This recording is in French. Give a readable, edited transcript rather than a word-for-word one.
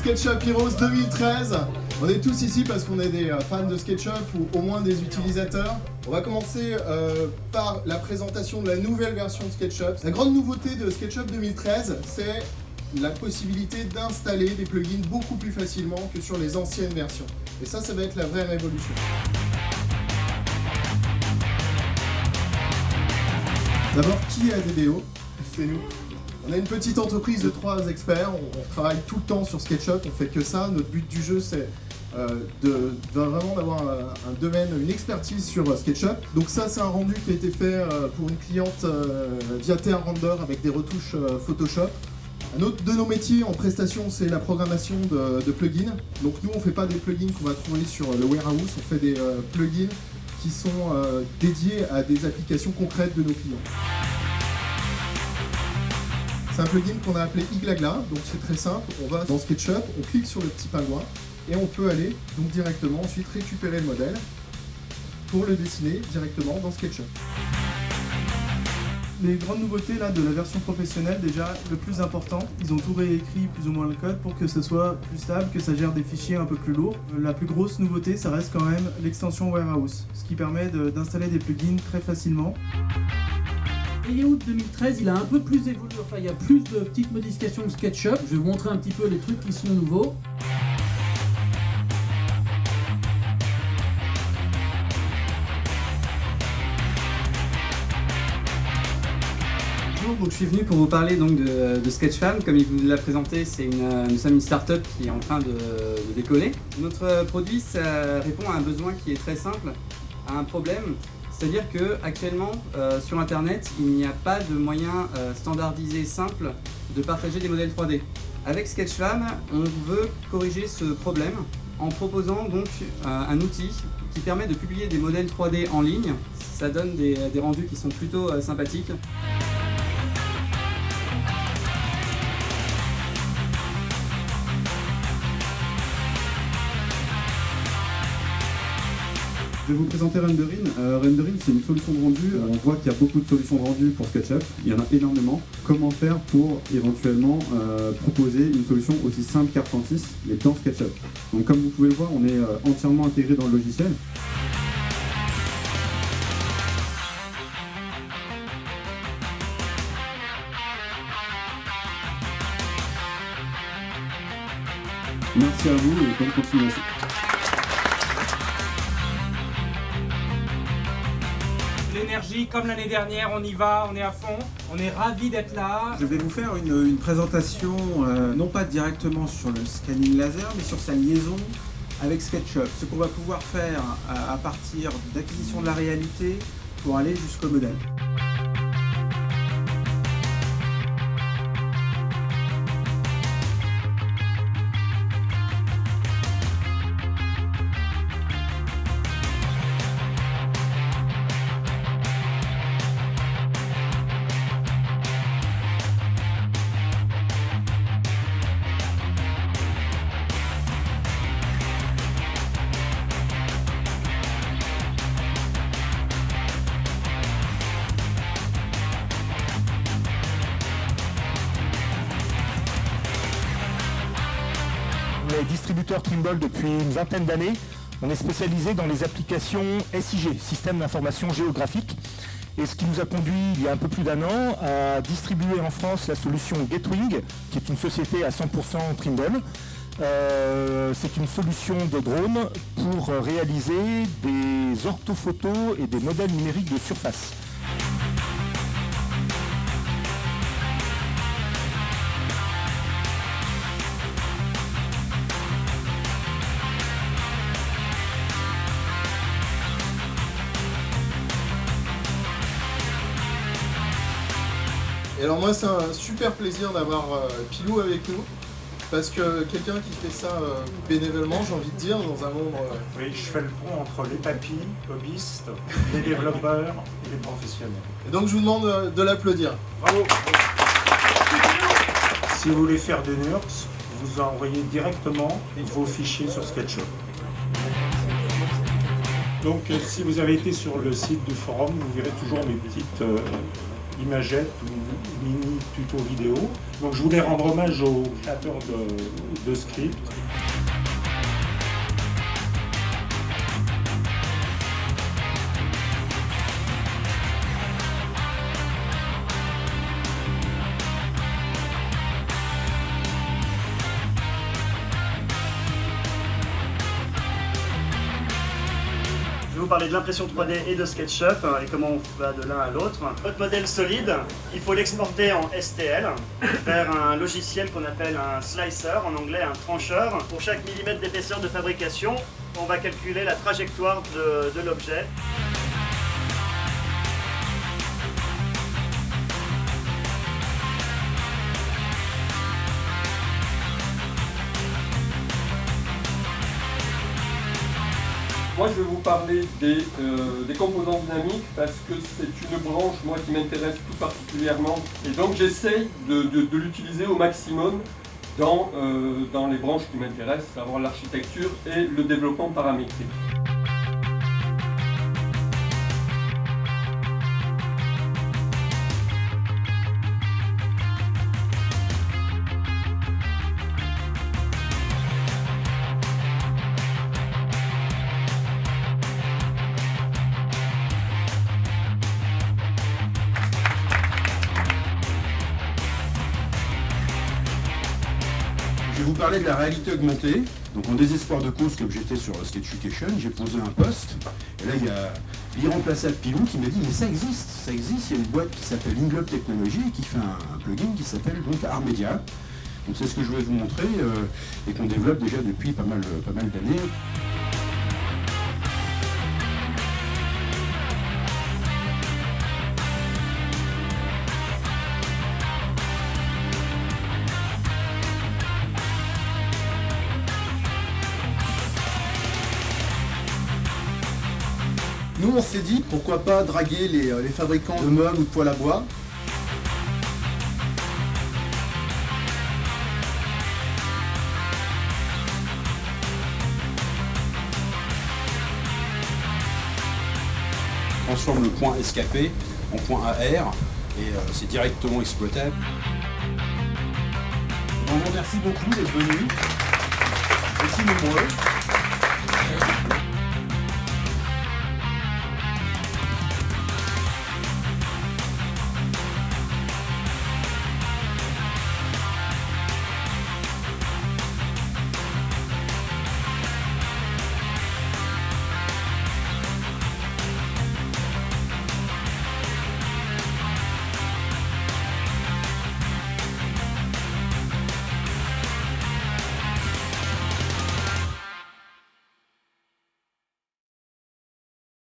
SketchUp Heroes 2013. On est tous ici parce qu'on est des fans de SketchUp ou au moins des utilisateurs. On va commencer par la présentation de la nouvelle version de SketchUp. La grande nouveauté de SketchUp 2013, c'est la possibilité d'installer des plugins beaucoup plus facilement que sur les anciennes versions. Et ça va être la vraie révolution. D'abord, qui est ADBO? C'est nous. On a une petite entreprise de 3 experts, on travaille tout le temps sur SketchUp, on fait que ça. Notre but du jeu, c'est vraiment d'avoir un domaine, une expertise sur SketchUp. Donc ça, c'est un rendu qui a été fait pour une cliente via TR Render avec des retouches Photoshop. Un autre de nos métiers en prestation, c'est la programmation de plugins. Donc nous, on ne fait pas des plugins qu'on va trouver sur le warehouse, on fait des plugins qui sont dédiés à des applications concrètes de nos clients. C'est un plugin qu'on a appelé Iglagla, donc c'est très simple. On va dans SketchUp, on clique sur le petit pingouin et on peut aller donc directement ensuite récupérer le modèle pour le dessiner directement dans SketchUp. Les grandes nouveautés là, de la version professionnelle, déjà, le plus important, ils ont tout réécrit plus ou moins le code pour que ce soit plus stable, que ça gère des fichiers un peu plus lourds. La plus grosse nouveauté, ça reste quand même l'extension Warehouse, ce qui permet d'installer des plugins très facilement. Layout 2013, il a un peu plus évolué, enfin il y a plus de petites modifications de SketchUp. Je vais vous montrer un petit peu les trucs qui sont nouveaux. Bonjour, donc je suis venu pour vous parler donc de Sketchfam. Comme il vous l'a présenté, nous sommes une start-up qui est en train de décoller. Notre produit, ça répond à un besoin qui est très simple, à un problème. C'est-à-dire qu'actuellement, sur Internet, il n'y a pas de moyen standardisé simple de partager des modèles 3D. Avec Sketchfam, on veut corriger ce problème en proposant donc un outil qui permet de publier des modèles 3D en ligne. Ça donne des rendus qui sont plutôt sympathiques. Je vais vous présenter Renderin. Renderin, c'est une solution de rendu. On voit qu'il y a beaucoup de solutions de rendu pour SketchUp. Il y en a énormément. Comment faire pour éventuellement proposer une solution aussi simple qu'Artentis, mais dans SketchUp. Donc comme vous pouvez le voir, on est entièrement intégré dans le logiciel. Merci à vous et bonne continuation. L'énergie, comme l'année dernière, on y va, on est à fond, on est ravis d'être là. Je vais vous faire une présentation, non pas directement sur le scanning laser, mais sur sa liaison avec SketchUp. Ce qu'on va pouvoir faire à partir d'acquisition de la réalité pour aller jusqu'au modèle. On est distributeur Trimble depuis une vingtaine d'années. On est spécialisé dans les applications SIG, Système d'Information Géographique. Et ce qui nous a conduit, il y a un peu plus d'1 an, à distribuer en France la solution Getwing, qui est une société à 100% Trimble. C'est une solution de drone pour réaliser des orthophotos et des modèles numériques de surface. Et alors moi, c'est un super plaisir d'avoir Pilou avec nous, parce que quelqu'un qui fait ça bénévolement, j'ai envie de dire, dans un monde... Oui, je fais le pont entre les papis, hobbyistes, les développeurs et les professionnels. Et donc je vous demande de l'applaudir. Bravo. Si vous voulez faire des NURBS, vous envoyez directement vos fichiers sur SketchUp. Donc si vous avez été sur le site du forum, vous verrez toujours mes petites imagette ou mini tuto vidéo. Donc je voulais rendre hommage aux créateurs de scripts. Je vais vous parler de l'impression 3D et de SketchUp et comment on va de l'un à l'autre. Votre modèle solide, il faut l'exporter en STL vers un logiciel qu'on appelle un slicer, en anglais un trancheur. Pour chaque millimètre d'épaisseur de fabrication, on va calculer la trajectoire de l'objet. Moi, je vais vous parler des composants dynamiques parce que c'est une branche, moi, qui m'intéresse tout particulièrement. Et donc, j'essaye de l'utiliser au maximum dans les branches qui m'intéressent, à savoir l'architecture et le développement paramétrique. Je vais vous parler de la réalité augmentée. Donc en désespoir de cause, comme j'étais sur Sketchucation, j'ai posé un post. Et là, il y a l'irremplaçable Pilou qui m'a dit mais ça existe. Il y a une boîte qui s'appelle Inglobe Technology et qui fait un plugin qui s'appelle donc Armedia. Donc c'est ce que je voulais vous montrer et qu'on développe déjà depuis pas mal d'années. Nous, on s'est dit, pourquoi pas draguer les fabricants de meubles ou de poêles à bois. On transforme le point escapé en point AR et c'est directement exploitable. On vous remercie beaucoup d'être venus, aussi nombreux.